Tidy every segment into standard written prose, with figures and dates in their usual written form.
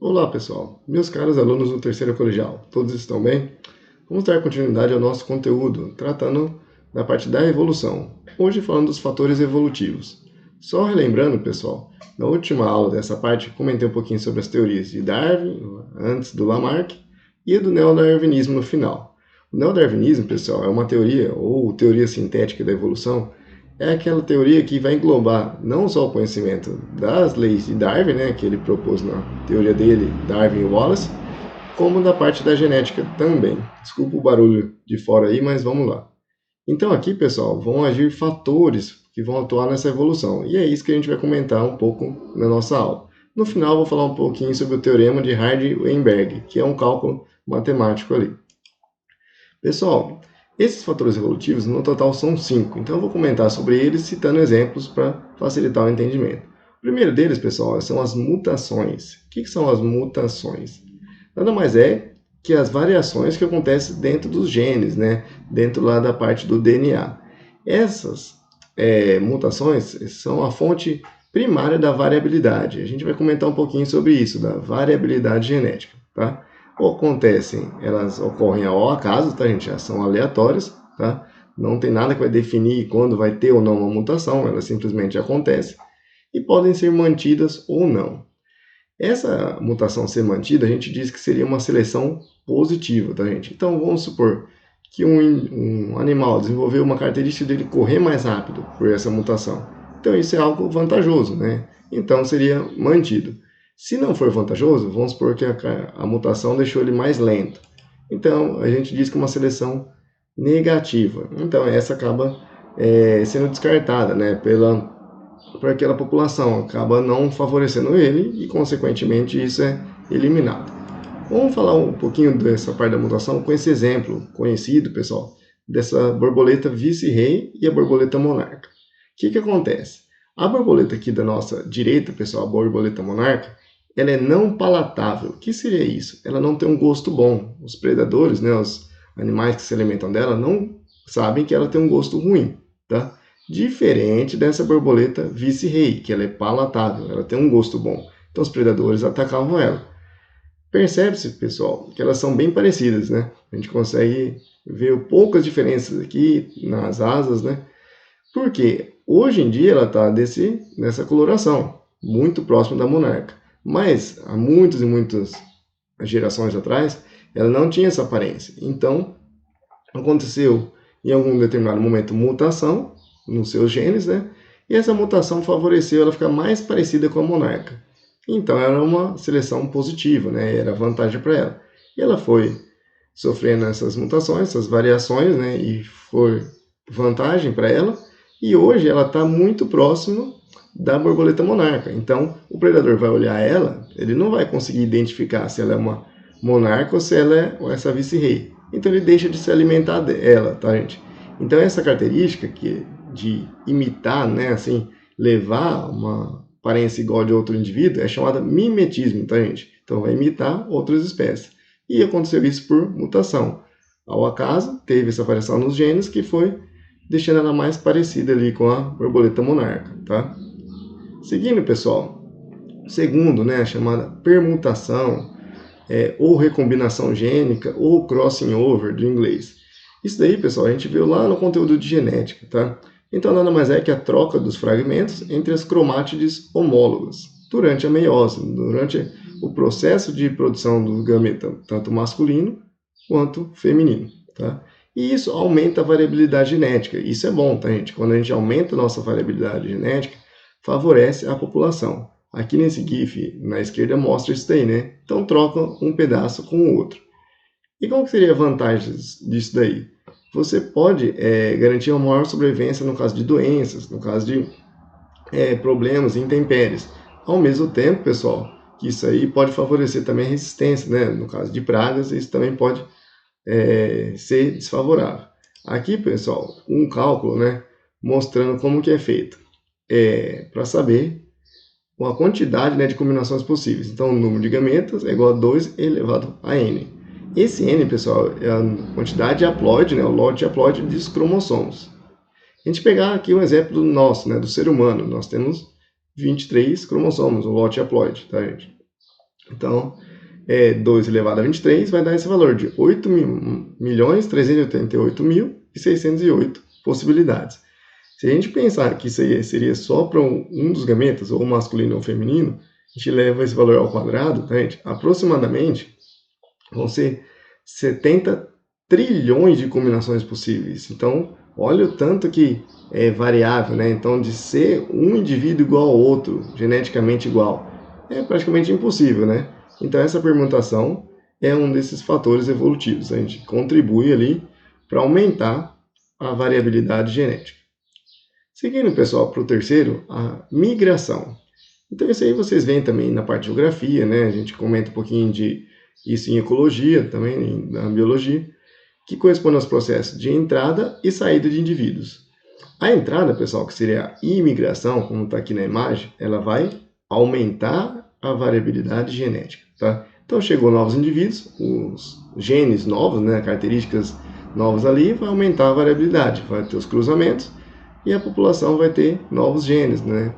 Olá pessoal, meus caros alunos do terceiro colegial, todos estão bem? Vamos dar continuidade ao nosso conteúdo, tratando da parte da evolução, hoje falando dos fatores evolutivos. Só relembrando pessoal, na última aula dessa parte comentei um pouquinho sobre as teorias de Darwin, antes do Lamarck, e do neodarwinismo no final. O neodarwinismo, pessoal, é uma teoria, ou teoria sintética da evolução, é aquela teoria que vai englobar não só o conhecimento das leis de Darwin, né, que ele propôs na teoria dele, Darwin e Wallace, como da parte da genética também. Desculpa o barulho de fora aí, mas vamos lá. Então aqui, pessoal, vão agir fatores que vão atuar nessa evolução, e é isso que a gente vai comentar um pouco na nossa aula. No final, vou falar um pouquinho sobre o teorema de Hardy-Weinberg, que é um cálculo matemático ali. Pessoal, esses fatores evolutivos no total são 5, então eu vou comentar sobre eles citando exemplos para facilitar o entendimento. O primeiro deles, pessoal, são as mutações. O que são as mutações? Nada mais é que as variações que acontecem dentro dos genes, né? Dentro lá da parte do DNA. Essas mutações são a fonte primária da variabilidade. A gente vai comentar um pouquinho sobre isso, da variabilidade genética, tá? Elas ocorrem ao acaso, tá, gente? Já são aleatórias, tá? Não tem nada que vai definir quando vai ter ou não uma mutação, elas simplesmente acontecem e podem ser mantidas ou não. Essa mutação ser mantida, a gente diz que seria uma seleção positiva, tá, gente? Então, vamos supor que um animal desenvolveu uma característica dele correr mais rápido por essa mutação. Então, isso é algo vantajoso, né? Então, seria mantido. Se não for vantajoso, vamos supor que a mutação deixou ele mais lento. Então, a gente diz que é uma seleção negativa. Então, essa acaba sendo descartada, né, por aquela população, acaba não favorecendo ele e, consequentemente, isso é eliminado. Vamos falar um pouquinho dessa parte da mutação com esse exemplo conhecido, pessoal, dessa borboleta vice-rei e a borboleta monarca. O que acontece? A borboleta aqui da nossa direita, pessoal, a borboleta monarca, ela é não palatável. O que seria isso? Ela não tem um gosto bom. Os predadores, né, os animais que se alimentam dela, não sabem que ela tem um gosto ruim, tá? Diferente dessa borboleta vice-rei, que ela é palatável, ela tem um gosto bom. Então os predadores atacavam ela. Percebe-se, pessoal, que elas são bem parecidas, né? A gente consegue ver poucas diferenças aqui nas asas, né? Porque hoje em dia ela está nessa coloração, muito próximo da monarca. Mas há muitas e muitas gerações atrás, ela não tinha essa aparência. Então, aconteceu em algum determinado momento mutação nos seus genes, né? E essa mutação favoreceu ela ficar mais parecida com a monarca. Então era uma seleção positiva, né? Era vantagem para ela. E ela foi sofrendo essas mutações, essas variações, né? E foi vantagem para ela. E hoje ela está muito próximo da borboleta monarca. Então o predador vai olhar ela, ele não vai conseguir identificar se ela é uma monarca ou se ela é essa vice-rei. Então ele deixa de se alimentar dela, tá, gente? Então essa característica de imitar, né, assim, levar uma aparência igual de outro indivíduo é chamada mimetismo, tá, gente? Então vai imitar outras espécies. E aconteceu isso por mutação. Ao acaso, teve essa variação nos genes que foi deixando ela mais parecida ali com a borboleta monarca, tá? Seguindo, pessoal, segundo, né, a chamada permutação, ou recombinação gênica, ou crossing over do inglês. Isso daí, pessoal, a gente viu lá no conteúdo de genética, tá? Então, nada mais é que a troca dos fragmentos entre as cromátides homólogas durante a meiose, durante o processo de produção do gameta, tanto masculino quanto feminino, tá? E isso aumenta a variabilidade genética. Isso é bom, tá, gente? Quando a gente aumenta a nossa variabilidade genética, favorece a população. Aqui nesse GIF, na esquerda, mostra isso daí, né? Então, troca um pedaço com o outro. E qual que seria a vantagem disso daí? Você pode garantir uma maior sobrevivência no caso de doenças, no caso de problemas, intempéries. Ao mesmo tempo, pessoal, que isso aí pode favorecer também a resistência, né? No caso de pragas, isso também pode ser desfavorável. Aqui, pessoal, um cálculo, né? Mostrando como que é feito. Para saber a quantidade, né, de combinações possíveis. Então, o número de gametas é igual a 2 elevado a n. Esse n, pessoal, é a quantidade haploide, né, o lote haploide dos cromossomos. A gente pegar aqui um exemplo do nosso, né, do ser humano, nós temos 23 cromossomos, o lote haploide, tá, gente? Então, 2 elevado a 23 vai dar esse valor de 8.388.608 possibilidades. Se a gente pensar que isso aí seria só para um dos gametas, ou masculino ou feminino, a gente leva esse valor ao quadrado, tá, gente? Aproximadamente vão ser 70 trilhões de combinações possíveis. Então, olha o tanto que é variável, né? Então, de ser um indivíduo igual ao outro, geneticamente igual, é praticamente impossível, né? Então, essa permutação é um desses fatores evolutivos. A gente contribui ali para aumentar a variabilidade genética. Seguindo, pessoal, para o terceiro, a migração. Então, isso aí vocês veem também na parte de geografia, né? A gente comenta um pouquinho de isso em ecologia, também na biologia, que corresponde aos processos de entrada e saída de indivíduos. A entrada, pessoal, que seria a imigração, como está aqui na imagem, ela vai aumentar a variabilidade genética, tá? Então, chegou novos indivíduos, os genes novos, né, características novas ali, vai aumentar a variabilidade, vai ter os cruzamentos e a população vai ter novos genes, né?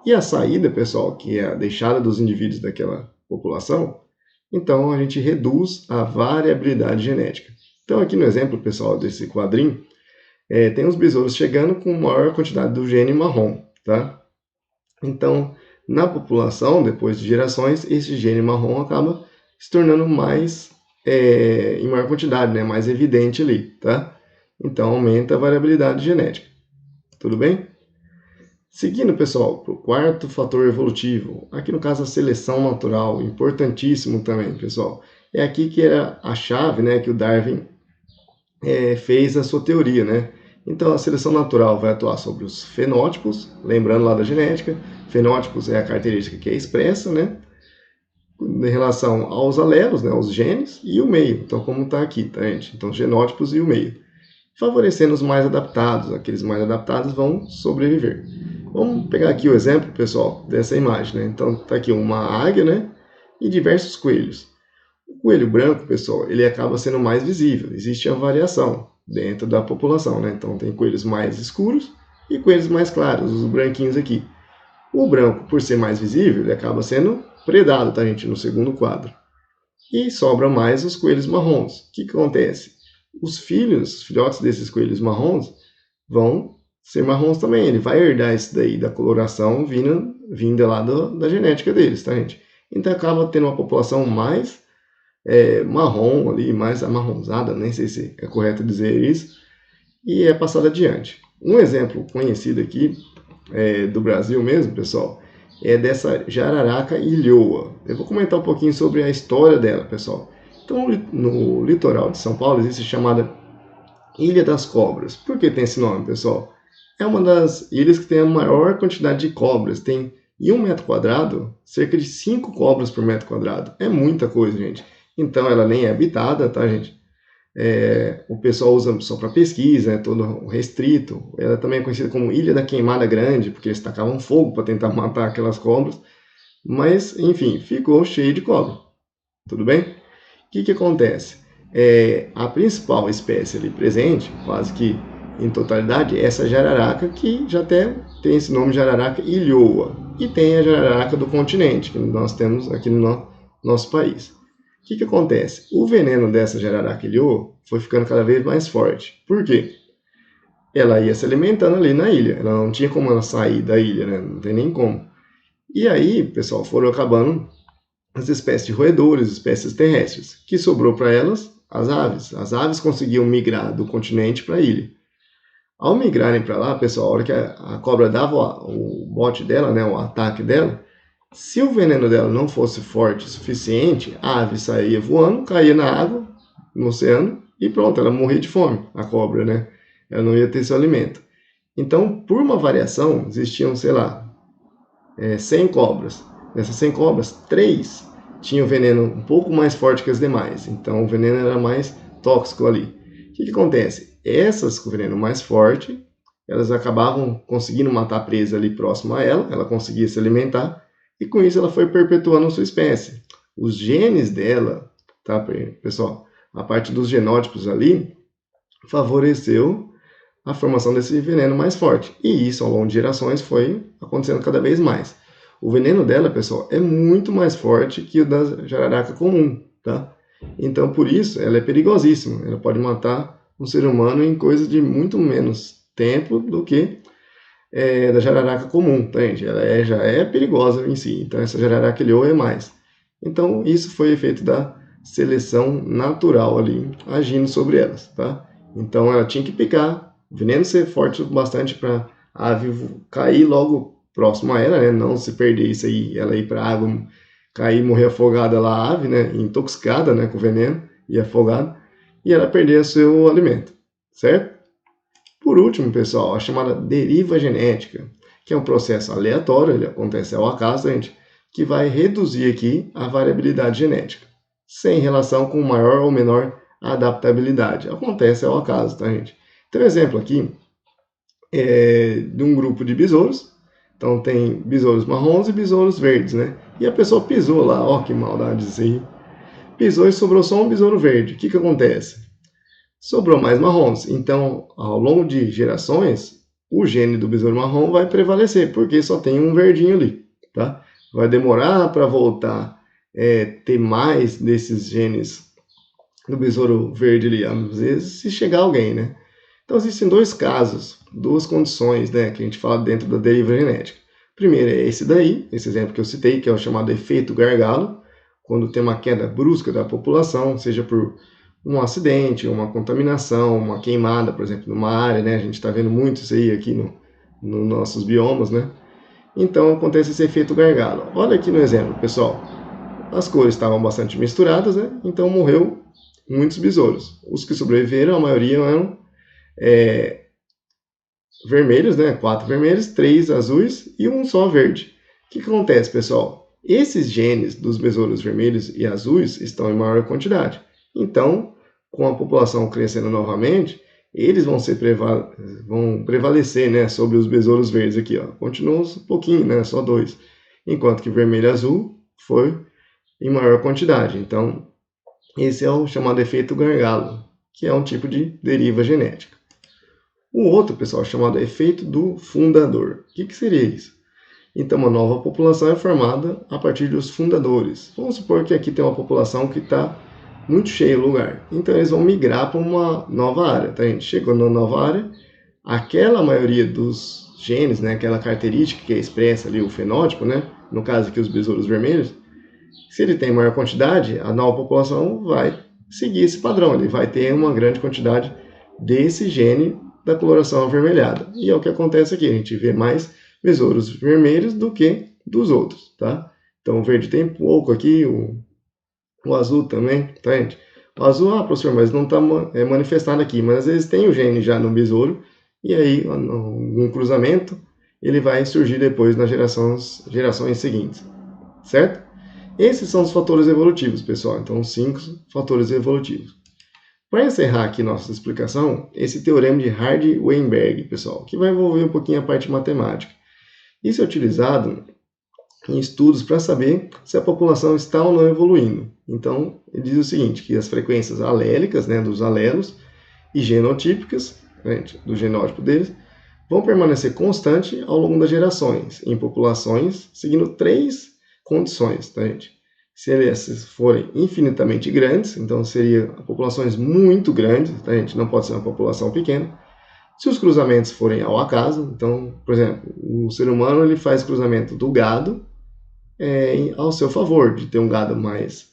E a saída, pessoal, que é a deixada dos indivíduos daquela população, então a gente reduz a variabilidade genética. Então, aqui no exemplo, pessoal, desse quadrinho, tem os besouros chegando com maior quantidade do gene marrom, tá? Então, na população, depois de gerações, esse gene marrom acaba se tornando mais, em maior quantidade, né? Mais evidente ali, tá? Então, aumenta a variabilidade genética. Tudo bem? Seguindo, pessoal, para o quarto fator evolutivo, aqui no caso a seleção natural, importantíssimo também, pessoal. É aqui que era a chave, né, que o Darwin fez a sua teoria, né? Então a seleção natural vai atuar sobre os fenótipos, lembrando lá da genética, fenótipos é a característica que é expressa, né? Em relação aos alelos, né, aos genes, e o meio, então como está aqui, tá, gente? Então genótipos e o meio. Favorecendo os mais adaptados, aqueles mais adaptados vão sobreviver. Vamos pegar aqui o exemplo, pessoal, dessa imagem, né? Então, tá aqui uma águia, né? E diversos coelhos. O coelho branco, pessoal, ele acaba sendo mais visível. Existe a variação dentro da população, né? Então, tem coelhos mais escuros e coelhos mais claros, os branquinhos aqui. O branco, por ser mais visível, ele acaba sendo predado, tá, gente? No segundo quadro. E sobra mais os coelhos marrons. O que acontece? Os filhotes desses coelhos marrons, vão ser marrons também. Ele vai herdar isso daí da coloração vinda lá da genética deles, tá, gente? Então acaba tendo uma população mais marrom ali, mais amarronzada, nem sei se é correto dizer isso, e é passada adiante. Um exemplo conhecido aqui do Brasil mesmo, pessoal, é dessa jararaca ilhoa. Eu vou comentar um pouquinho sobre a história dela, pessoal. Então, no litoral de São Paulo existe a chamada Ilha das Cobras. Por que tem esse nome, pessoal? É uma das ilhas que tem a maior quantidade de cobras. Tem, em 1 metro quadrado, cerca de 5 cobras por metro quadrado. É muita coisa, gente. Então, ela nem é habitada, tá, gente? O pessoal usa só para pesquisa, é todo restrito. Ela também é conhecida como Ilha da Queimada Grande, porque eles tacavam fogo para tentar matar aquelas cobras. Mas, enfim, ficou cheio de cobra. Tudo bem? O que acontece? A principal espécie ali presente, quase que em totalidade, é essa jararaca, que já até tem esse nome, jararaca ilhoa. E tem a jararaca do continente, que nós temos aqui no nosso país. O que acontece? O veneno dessa jararaca ilhoa foi ficando cada vez mais forte. Por quê? Ela ia se alimentando ali na ilha. Ela não tinha como ela sair da ilha, né? Não tem nem como. E aí, pessoal, foram acabando as espécies de roedores, espécies terrestres. Que sobrou para elas? As aves. As aves conseguiam migrar do continente para a ilha. Ao migrarem para lá, pessoal, a hora que a cobra dava o bote dela, né, o ataque dela, se o veneno dela não fosse forte o suficiente, a ave saía voando, caía na água, no oceano, e pronto, ela morria de fome, a cobra, né? Ela não ia ter seu alimento. Então, por uma variação, existiam, sei lá, 100 cobras. Dessas 100 cobras, 3 tinham veneno um pouco mais forte que as demais. Então, o veneno era mais tóxico ali. O que acontece? Essas com veneno mais forte, elas acabavam conseguindo matar a presa ali próximo a ela, ela conseguia se alimentar, e com isso ela foi perpetuando a sua espécie. Os genes dela, tá, pessoal? A parte dos genótipos ali, favoreceu a formação desse veneno mais forte. E isso, ao longo de gerações, foi acontecendo cada vez mais. O veneno dela, pessoal, é muito mais forte que o da jararaca comum, tá? Então, por isso, ela é perigosíssima. Ela pode matar um ser humano em coisa de muito menos tempo do que da jararaca comum, tá, gente? Ela já é perigosa em si. Então, essa jararaca leoa é mais. Então, isso foi efeito da seleção natural ali, agindo sobre elas, tá? Então, ela tinha que picar, o veneno ser forte o bastante para a ave cair logo próximo a ela, né? Não se perder isso aí, ela ir para a água, cair, morrer afogada lá, a ave, né? Intoxicada, né? Com veneno e afogada, e ela perder o seu alimento, certo? Por último, pessoal, a chamada deriva genética, que é um processo aleatório, ele acontece ao acaso, gente, que vai reduzir aqui a variabilidade genética, sem relação com maior ou menor adaptabilidade. Acontece ao acaso, tá, gente? Então, exemplo aqui é de um grupo de besouros. Então, tem besouros marrons e besouros verdes, né? E a pessoa pisou lá, ó que maldade isso aí. Pisou e sobrou só um besouro verde. O que acontece? Sobrou mais marrons. Então, ao longo de gerações, o gene do besouro marrom vai prevalecer, porque só tem um verdinho ali, tá? Vai demorar para voltar ter mais desses genes do besouro verde ali, às vezes, se chegar alguém, né? Então, existem dois casos, duas condições, né, que a gente fala dentro da deriva genética. Primeiro é esse daí, esse exemplo que eu citei, que é o chamado efeito gargalo, quando tem uma queda brusca da população, seja por um acidente, uma contaminação, uma queimada, por exemplo, numa área, né? A gente está vendo muito isso aí aqui nos nossos biomas, né? Então acontece esse efeito gargalo. Olha aqui no exemplo, pessoal. As cores estavam bastante misturadas, né? Então morreu muitos besouros. Os que sobreviveram, a maioria eram vermelhos, né? 4 vermelhos, 3 azuis e um só verde. O que acontece, pessoal? Esses genes dos besouros vermelhos e azuis estão em maior quantidade. Então, com a população crescendo novamente, eles vão prevalecer, né, sobre os besouros verdes aqui, ó. Continua um pouquinho, né, só 2. Enquanto que vermelho e azul foi em maior quantidade. Então, esse é o chamado efeito gargalo, que é um tipo de deriva genética. O outro, pessoal, é chamado efeito do fundador. O que seria isso? Então, uma nova população é formada a partir dos fundadores. Vamos supor que aqui tem uma população que está muito cheio o lugar. Então, eles vão migrar para uma nova área. Tá, gente? Chegou na nova área, aquela maioria dos genes, né, aquela característica que é expressa ali, o fenótipo, né, no caso aqui os besouros vermelhos, se ele tem maior quantidade, a nova população vai seguir esse padrão. Ele vai ter uma grande quantidade desse gene da coloração avermelhada. E é o que acontece aqui. A gente vê mais besouros vermelhos do que dos outros, tá? Então o verde tem pouco aqui, o azul também, tá, gente? O azul, professor, mas não está manifestado aqui, mas às vezes tem o gene já no besouro, e aí, um cruzamento, ele vai surgir depois nas gerações seguintes, certo? Esses são os fatores evolutivos, pessoal, então 5 fatores evolutivos. Para encerrar aqui nossa explicação, esse teorema de Hardy-Weinberg, pessoal, que vai envolver um pouquinho a parte matemática. Isso é utilizado em estudos para saber se a população está ou não evoluindo. Então, ele diz o seguinte, que as frequências alélicas, né, dos alelos, e genotípicas, né, do genótipo deles, vão permanecer constantes ao longo das gerações, em populações, seguindo 3 condições, tá, gente? Se elas forem infinitamente grandes, então seriam populações muito grandes, tá, gente? Não pode ser uma população pequena. Se os cruzamentos forem ao acaso, então, por exemplo, o ser humano ele faz cruzamento do gado ao seu favor, de ter um gado mais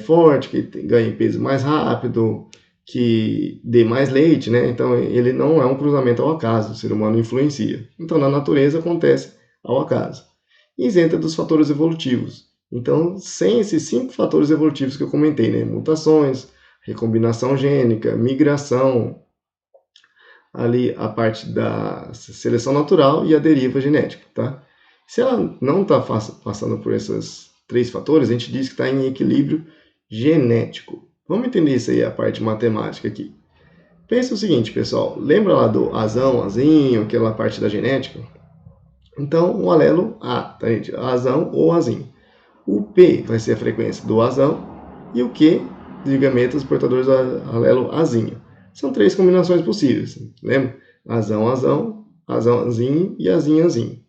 forte, que ganhe peso mais rápido, que dê mais leite, né? Então, ele não é um cruzamento ao acaso, o ser humano influencia. Então, na natureza acontece ao acaso. Isenta dos fatores evolutivos. Então, sem esses 5 fatores evolutivos que eu comentei, né? Mutações, recombinação gênica, migração, ali a parte da seleção natural e a deriva genética, tá? Se ela não está passando por esses 3 fatores, a gente diz que está em equilíbrio genético. Vamos entender isso aí, a parte matemática aqui. Pensa o seguinte, pessoal, lembra lá do azão, azinho, aquela parte da genética? Então, o alelo A, tá, gente? Azão ou azinho. O P vai ser a frequência do azão e o Q, de gametas portadores do alelo azinho. São 3 combinações possíveis, lembra? Azão, azão, azão, azinho e azinho, azinho.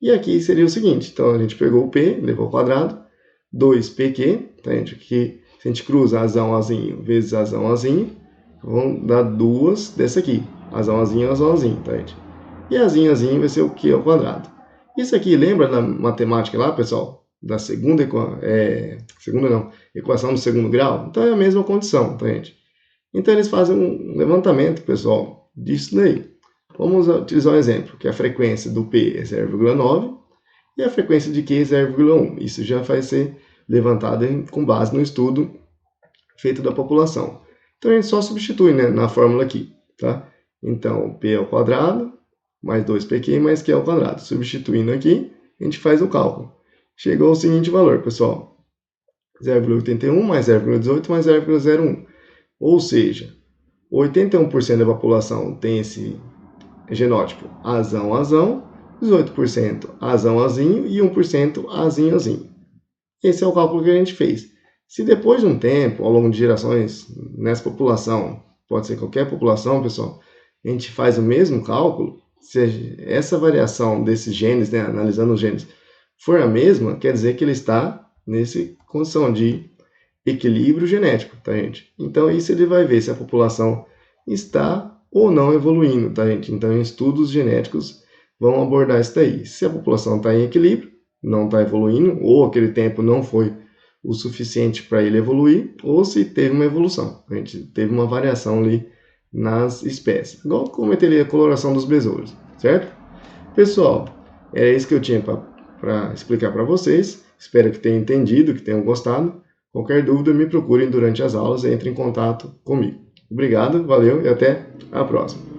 E aqui seria o seguinte, então a gente pegou o P, levou ao quadrado, 2PQ, tá, gente? Aqui, se a gente cruza Azão, Azinho vezes Azão, Azinho, vão dar duas dessa aqui, Azão, Azinho, tá, gente? E Azinho, Azinho vai ser o Q ao quadrado. Isso aqui, lembra da matemática lá, pessoal? Da equação do segundo grau? Então é a mesma condição, tá, gente? Então eles fazem um levantamento, pessoal, disso daí. Vamos utilizar um exemplo, que a frequência do P é 0,9 e a frequência de Q é 0,1. Isso já vai ser levantado com base no estudo feito da população. Então a gente só substitui, né, na fórmula aqui, tá? Então P ao quadrado mais 2PQ mais Q ao quadrado. Substituindo aqui, a gente faz o cálculo. Chegou ao seguinte valor, pessoal. 0,81 mais 0,18 mais 0,01. Ou seja, 81% da população tem esse genótipo Azão, Azão, 18% Azão, Azinho e 1% Azinho, Azinho. Esse é o cálculo que a gente fez. Se depois de um tempo, ao longo de gerações, nessa população, pode ser qualquer população, pessoal, a gente faz o mesmo cálculo, se essa variação desses genes, né, analisando os genes, for a mesma, quer dizer que ele está nessa condição de equilíbrio genético, tá, gente? Então, isso ele vai ver se a população está ou não evoluindo, tá, gente? Então, em estudos genéticos vão abordar isso daí. Se a população está em equilíbrio, não está evoluindo, ou aquele tempo não foi o suficiente para ele evoluir, ou se teve uma evolução, a gente teve uma variação ali nas espécies. Igual como teria a coloração dos besouros, certo? Pessoal, era isso que eu tinha para explicar para vocês. Espero que tenham entendido, que tenham gostado. Qualquer dúvida, me procurem durante as aulas e entrem em contato comigo. Obrigado, valeu e até a próxima.